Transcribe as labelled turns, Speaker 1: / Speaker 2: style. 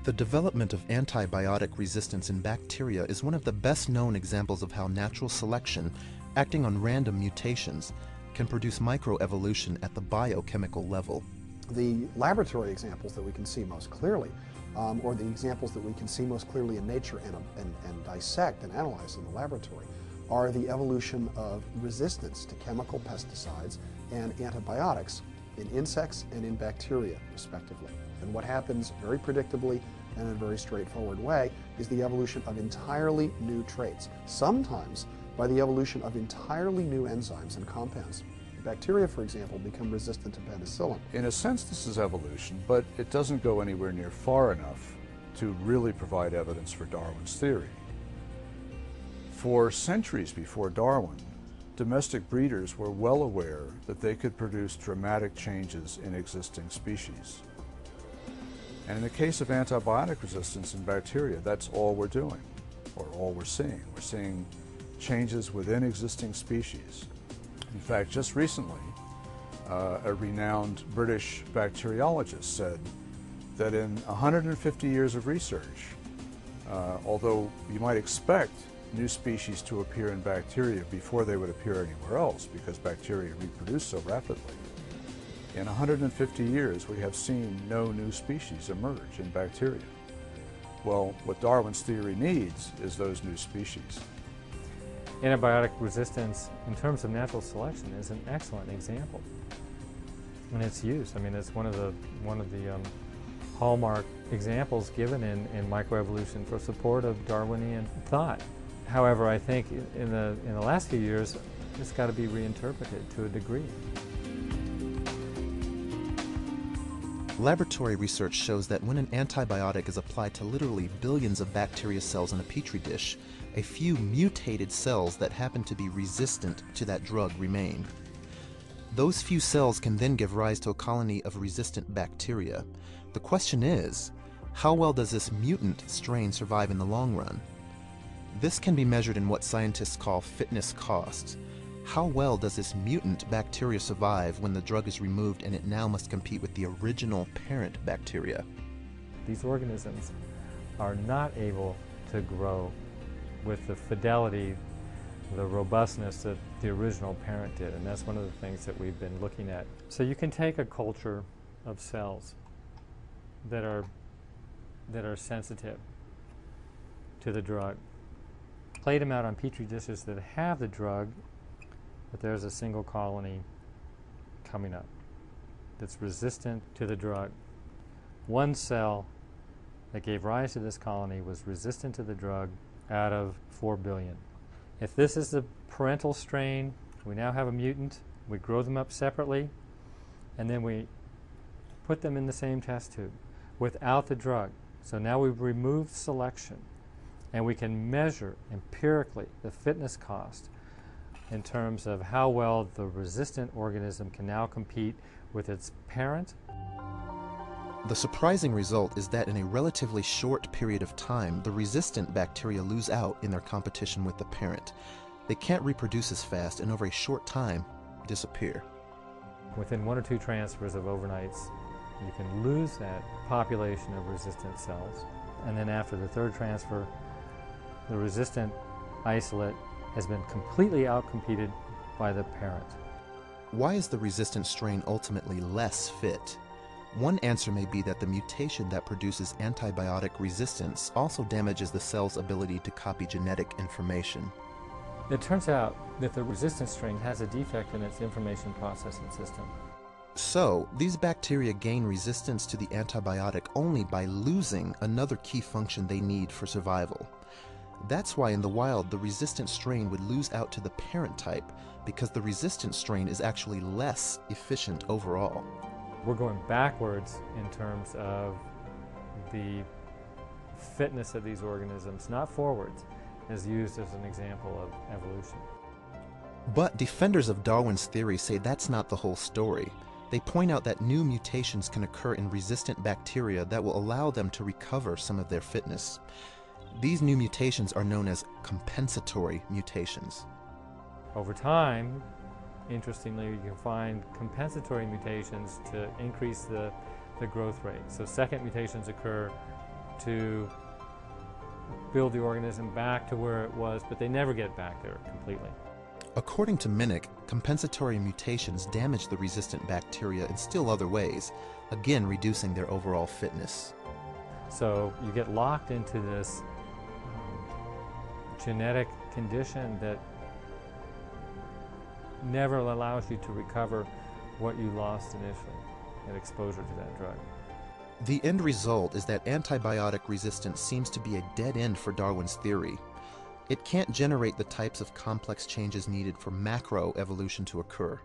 Speaker 1: The development of antibiotic resistance in bacteria is one of the best known examples of how natural selection, acting on random mutations, can produce microevolution at the biochemical level.
Speaker 2: The laboratory examples that we can see most clearly, or the examples that we can see most clearly in nature and dissect and analyze in the laboratory, are the evolution of resistance to chemical pesticides and antibiotics in insects and in bacteria, respectively. And what happens very predictably and in a very straightforward way is the evolution of entirely new traits, sometimes by the evolution of entirely new enzymes and compounds. Bacteria, for example, become resistant to penicillin.
Speaker 3: In a sense, this is evolution, but it doesn't go anywhere near far enough to really provide evidence for Darwin's theory. For centuries before Darwin, domestic breeders were well aware that they could produce dramatic changes in existing species. And in the case of antibiotic resistance in bacteria, that's all we're doing, or all we're seeing. We're seeing changes within existing species. In fact, just recently, a renowned British bacteriologist said that in 150 years of research, although you might expect new species to appear in bacteria before they would appear anywhere else because bacteria reproduce so rapidly, in 150 years we have seen no new species emerge in bacteria. Well, what Darwin's theory needs is those new species.
Speaker 4: Antibiotic resistance, in terms of natural selection, is an excellent example. And its use, I mean, it's one of the hallmark examples given in microevolution for support of Darwinian thought. However, I think in the last few years, it's got to be reinterpreted to a degree.
Speaker 1: Laboratory research shows that when an antibiotic is applied to literally billions of bacteria cells in a petri dish, a few mutated cells that happen to be resistant to that drug remain. Those few cells can then give rise to a colony of resistant bacteria. The question is, how well does this mutant strain survive in the long run? This can be measured in what scientists call fitness cost. How well does this mutant bacteria survive when the drug is removed and it now must compete with the original parent bacteria?
Speaker 4: These organisms are not able to grow with the fidelity, the robustness that the original parent did, and that's one of the things that we've been looking at. So you can take a culture of cells that are sensitive to the drug, plate them out on petri dishes that have the drug, but there's a single colony coming up that's resistant to the drug. One cell that gave rise to this colony was resistant to the drug out of 4 billion. If this is the parental strain, we now have a mutant, we grow them up separately, and then we put them in the same test tube without the drug. So now we've removed selection, and we can measure empirically the fitness cost in terms of how well the resistant organism can now compete with its parent.
Speaker 1: The surprising result is that in a relatively short period of time, the resistant bacteria lose out in their competition with the parent. They can't reproduce as fast and over a short time disappear.
Speaker 4: Within 1 or 2 transfers of overnights, you can lose that population of resistant cells. And then after the 3rd transfer, the resistant isolate has been completely outcompeted by the parent.
Speaker 1: Why is the resistant strain ultimately less fit? One answer may be that the mutation that produces antibiotic resistance also damages the cell's ability to copy genetic information.
Speaker 4: It turns out that the resistant strain has a defect in its information processing system.
Speaker 1: So, these bacteria gain resistance to the antibiotic only by losing another key function they need for survival. That's why in the wild the resistant strain would lose out to the parent type, because the resistant strain is actually less efficient overall.
Speaker 4: We're going backwards in terms of the fitness of these organisms, not forwards, as used as an example of evolution.
Speaker 1: But defenders of Darwin's theory say that's not the whole story. They point out that new mutations can occur in resistant bacteria that will allow them to recover some of their fitness. These new mutations are known as compensatory mutations.
Speaker 4: Over time, interestingly, you can find compensatory mutations to increase the growth rate. So second mutations occur to build the organism back to where it was, but they never get back there completely.
Speaker 1: According to Minnick, compensatory mutations damage the resistant bacteria in still other ways, again reducing their overall fitness.
Speaker 4: So you get locked into this genetic condition that never allows you to recover what you lost initially at exposure to that drug.
Speaker 1: The end result is that antibiotic resistance seems to be a dead end for Darwin's theory. It can't generate the types of complex changes needed for macroevolution to occur.